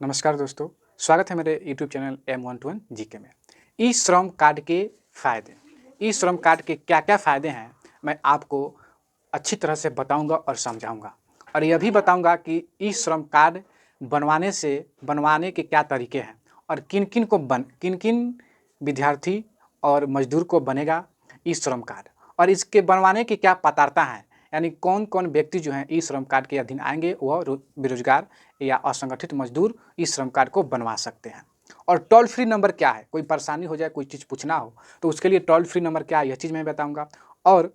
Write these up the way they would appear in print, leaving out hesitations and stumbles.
नमस्कार दोस्तों, स्वागत है मेरे यूट्यूब चैनल M121 जीके में। ई श्रम कार्ड के फ़ायदे, ई श्रम कार्ड के क्या-क्या फ़ायदे हैं, मैं आपको अच्छी तरह से बताऊंगा और समझाऊंगा। और यह भी बताऊंगा कि ई श्रम कार्ड बनवाने के क्या तरीके हैं और किन-किन विद्यार्थी और मजदूर को बनेगा ई श्रम कार्ड और इसके बनवाने की क्या पात्रता है, यानी कौन-कौन व्यक्ति जो हैं ई श्रम कार्ड के अधीन आएँगे, वह बेरोज़गार या असंगठित मजदूर इस श्रम कार्ड को बनवा सकते हैं। और टोल फ्री नंबर क्या है, कोई परेशानी हो जाए, कोई चीज़ पूछना हो तो उसके लिए टोल फ्री नंबर क्या है, यह चीज़ मैं बताऊंगा। और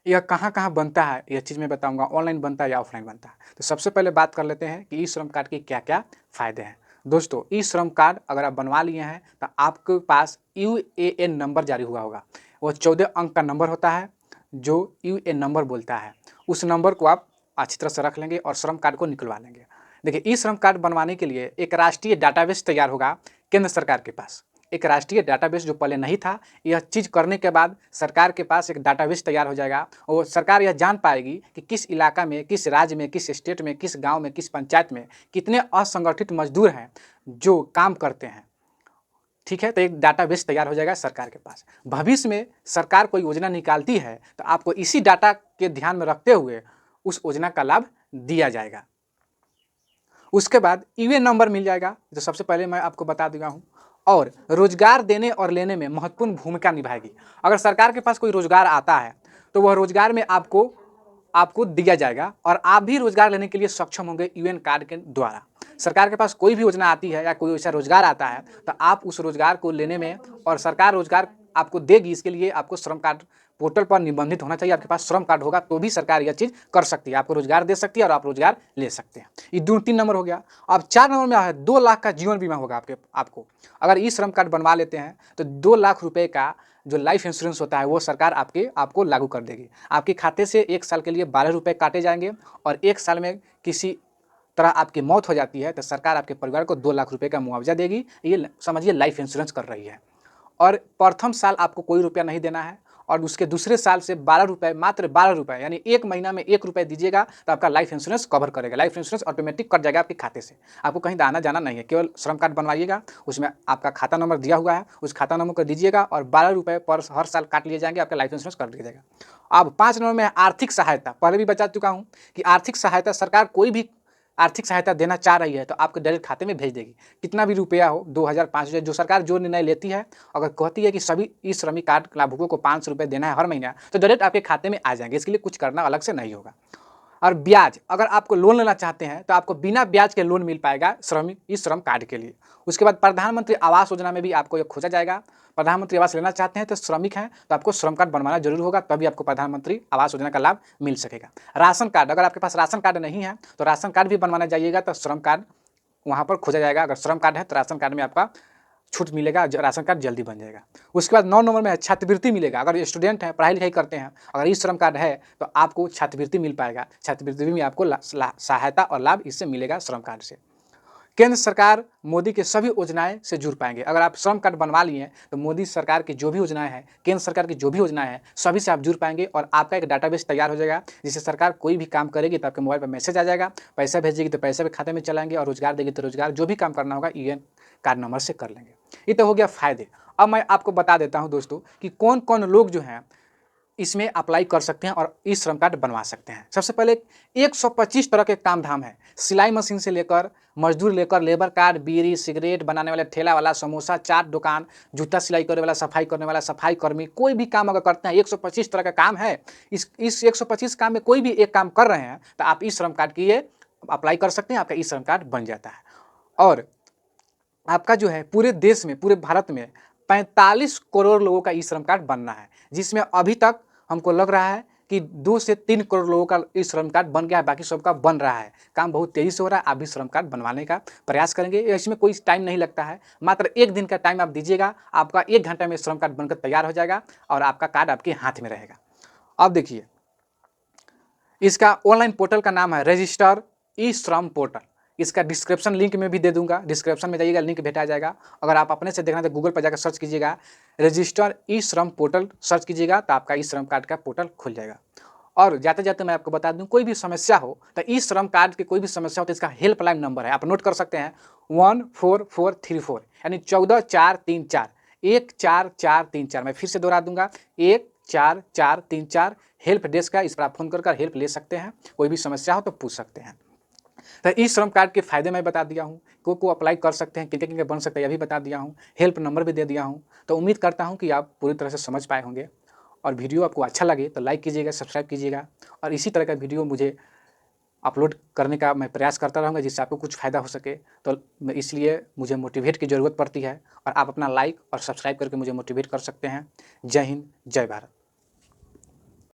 यह कहाँ-कहाँ बनता है, यह चीज़ मैं बताऊंगा। ऑनलाइन बनता है या ऑफलाइन बनता है। तो सबसे पहले बात कर लेते हैं कि ई श्रम कार्ड के क्या-क्या फ़ायदे हैं। दोस्तों, ई श्रम कार्ड अगर आप बनवा लिए हैं तो आपके पास यूएएन नंबर जारी हुआ होगा। वो 14 अंक का नंबर होता है जो यूएएन नंबर बोलता है। उस नंबर को आप अच्छी तरह से रख लेंगे और श्रम कार्ड को निकलवा लेंगे। देखिए, ई श्रम कार्ड बनवाने के लिए एक राष्ट्रीय डाटाबेस तैयार होगा केंद्र सरकार के पास। एक राष्ट्रीय डाटाबेस जो पहले नहीं था, यह चीज़ करने के बाद सरकार के पास एक डाटाबेस तैयार हो जाएगा और सरकार यह जान पाएगी कि किस इलाका में, किस राज्य में, किस स्टेट में, किस गाँव में, किस पंचायत में कितने असंगठित मजदूर हैं जो काम करते हैं। ठीक है, तो एक डाटाबेस तैयार हो जाएगा सरकार के पास। भविष्य में सरकार कोई योजना निकालती है तो आपको इसी डाटा के ध्यान में रखते हुए उस योजना का लाभ दिया जाएगा। उसके बाद यूएएन नंबर मिल जाएगा, जो सबसे पहले मैं आपको बता दिया हूँ, और रोजगार देने और लेने में महत्वपूर्ण भूमिका निभाएगी। अगर सरकार के पास कोई रोजगार आता है तो वह रोजगार में आपको दिया जाएगा और आप भी रोजगार लेने के लिए सक्षम होंगे यूएएन कार्ड के द्वारा। सरकार के पास कोई भी योजना आती है या कोई ऐसा रोजगार आता है तो आप उस रोजगार को लेने में, और सरकार रोजगार आपको देगी, इसके लिए आपको श्रम कार्ड पोर्टल पर निबंधित होना चाहिए। आपके पास श्रम कार्ड होगा तो भी सरकार यह चीज़ कर सकती है, आपको रोजगार दे सकती है और आप रोजगार ले सकते हैं। ये 3 नंबर हो गया। अब 4 नंबर में है 2 लाख का जीवन बीमा होगा आपको। अगर ई श्रम कार्ड बनवा लेते हैं तो 2 लाख रुपए का जो लाइफ इंश्योरेंस होता है वो सरकार आपको लागू कर देगी। आपके खाते से 1 साल के लिए 12 रुपये काटे जाएंगे और 1 साल में किसी तरह आपकी मौत हो जाती है तो सरकार आपके परिवार को 2 लाख रुपए का मुआवजा देगी। ये समझिए लाइफ इंश्योरेंस कर रही है। और प्रथम साल आपको कोई रुपया नहीं देना है और उसके दूसरे साल से 12 रुपये, मात्र 12 रुपये, यानी 1 महीना में 1 रुपये दीजिएगा तो आपका लाइफ इंश्योरेंस कवर करेगा। लाइफ इंश्योरेंस ऑटोमेटिक कट जाएगा आपके खाते से, आपको कहीं आना जाना नहीं है। केवल श्रम कार्ड बनवाइएगा, उसमें आपका खाता नंबर दिया हुआ है, उस खाता नंबर को दीजिएगा और 12 रुपये पर हर साल काट लिए जाएंगे, आपका लाइफ इंश्योरेंस कर दिया जाएगा। अब 5 नंबर में आर्थिक सहायता, पहले भी बता चुका हूँ कि आर्थिक सहायता, सरकार कोई भी आर्थिक सहायता देना चाह रही है तो आपके डायरेक्ट खाते में भेज देगी। कितना भी रुपया हो, 2000, 5000, जो सरकार जो निर्णय लेती है, अगर कहती है कि सभी ई श्रमिक कार्ड लाभुकों को 500 रुपये देना है हर महीना, तो डायरेक्ट आपके खाते में आ जाएंगे। इसके लिए कुछ करना अलग से नहीं होगा। और ब्याज, अगर आपको लोन लेना चाहते हैं तो आपको बिना ब्याज के लोन मिल पाएगा ई श्रम कार्ड के लिए। उसके बाद प्रधानमंत्री आवास योजना में भी आपको ये खोजा जाएगा। प्रधानमंत्री आवास लेना चाहते हैं तो श्रमिक हैं तो आपको श्रम कार्ड बनवाना जरूर होगा, तभी आपको प्रधानमंत्री आवास योजना का लाभ मिल सकेगा। राशन कार्ड, अगर आपके पास राशन कार्ड नहीं है तो राशन कार्ड भी बनवाना जाइएगा तो श्रम कार्ड वहाँ पर खोजा जाएगा। अगर श्रम कार्ड है तो राशन कार्ड में आपका छूट मिलेगा, राशन कार्ड जल्दी बन जाएगा। उसके बाद 9 नंबर में है छात्रवृत्ति मिलेगा। अगर स्टूडेंट हैं, पढ़ाई लिखाई करते हैं, अगर ई श्रम कार्ड है तो आपको छात्रवृत्ति मिल पाएगा। छात्रवृत्ति में आपको सहायता और लाभ इससे मिलेगा श्रम कार्ड से। केंद्र सरकार मोदी के सभी योजनाएं से जुड़ पाएंगे। अगर आप श्रम कार्ड बनवा लिए हैं तो मोदी सरकार की जो भी योजनाएं हैं, केंद्र सरकार की जो भी योजनाएं हैं, सभी से आप जुड़ पाएंगे और आपका एक डाटाबेस तैयार हो जाएगा, जिससे सरकार कोई भी काम करेगी तो आपके मोबाइल पर मैसेज आ जाएगा, पैसा भेजेगी तो पैसे भी खाते में चलाएंगे और रोजगार देगी तो रोजगार, जो भी काम करना होगा यूएएन कार्ड नंबर से कर लेंगे। ये तो हो गया फायदे। अब मैं आपको बता देता हूँ दोस्तों कि कौन कौन लोग जो हैं इसमें अप्लाई कर सकते हैं और ई श्रम कार्ड बनवा सकते हैं। सबसे पहले 125 तरह के काम धाम है, सिलाई मशीन से लेकर मजदूर लेकर लेबर कार्ड, बीड़ी सिगरेट बनाने वाले ठेला वाला, समोसा चाट दुकान, जूता सिलाई करने वाला, सफाई करने वाला, सफाई कर्मी, कोई भी काम अगर करते हैं, 125 तरह का काम है। इस 125 काम में कोई भी एक काम कर रहे हैं तो आप ई श्रम कार्ड की अप्लाई कर सकते हैं, आपका ई श्रम कार्ड बन जाता है। और आपका जो है पूरे देश में, पूरे भारत में 45 करोड़ लोगों का ई श्रम कार्ड बनना है, जिसमें अभी तक हमको लग रहा है कि 2 से 3 करोड़ लोगों का ई श्रम कार्ड बन गया है, बाकी सबका बन रहा है। काम बहुत तेज़ी से हो रहा है। आप भी श्रम कार्ड बनवाने का प्रयास करेंगे, इसमें कोई टाइम नहीं लगता है, मात्र 1 दिन का टाइम आप दीजिएगा, आपका 1 घंटे में श्रम कार्ड बनकर तैयार हो जाएगा और आपका कार्ड आपके हाथ में रहेगा। अब देखिए, इसका ऑनलाइन पोर्टल का नाम है रजिस्टर ई श्रम पोर्टल। इसका डिस्क्रिप्शन लिंक में भी दे दूंगा, डिस्क्रिप्शन में जाइएगा, लिंक भेटा जाएगा। अगर आप अपने से देखना तो गूगल पर जाकर सर्च कीजिएगा, रजिस्टर ई श्रम पोर्टल सर्च कीजिएगा तो आपका ई श्रम कार्ड का पोर्टल खुल जाएगा। और जाते-जाते मैं आपको बता दूँ, कोई भी समस्या हो तो ई श्रम कार्ड की कोई भी समस्या हो तो इसका हेल्पलाइन नंबर है, आप नोट कर सकते हैं 14434 यानी 14434 14434। मैं फिर से दोहरा दूँगा 14434 हेल्प डेस्क है, इस पर आप फ़ोन कर हेल्प ले सकते हैं, कोई भी समस्या हो तो पूछ सकते हैं। तो ई श्रम कार्ड के फ़ायदे मैं बता दिया हूँ, को अप्लाई कर सकते हैं, किनके-किनके बन सकते हैं, यह भी बता दिया हूँ, हेल्प नंबर भी दे दिया हूँ। तो उम्मीद करता हूँ कि आप पूरी तरह से समझ पाए होंगे और वीडियो आपको अच्छा लगे तो लाइक कीजिएगा, सब्सक्राइब कीजिएगा और इसी तरह का वीडियो मुझे अपलोड करने का मैं प्रयास करता रहूँगा जिससे आपको कुछ फ़ायदा हो सके। तो इसलिए मुझे मोटिवेट की ज़रूरत पड़ती है और आप अपना लाइक और सब्सक्राइब करके मुझे मोटिवेट कर सकते हैं। जय हिंद, जय भारत।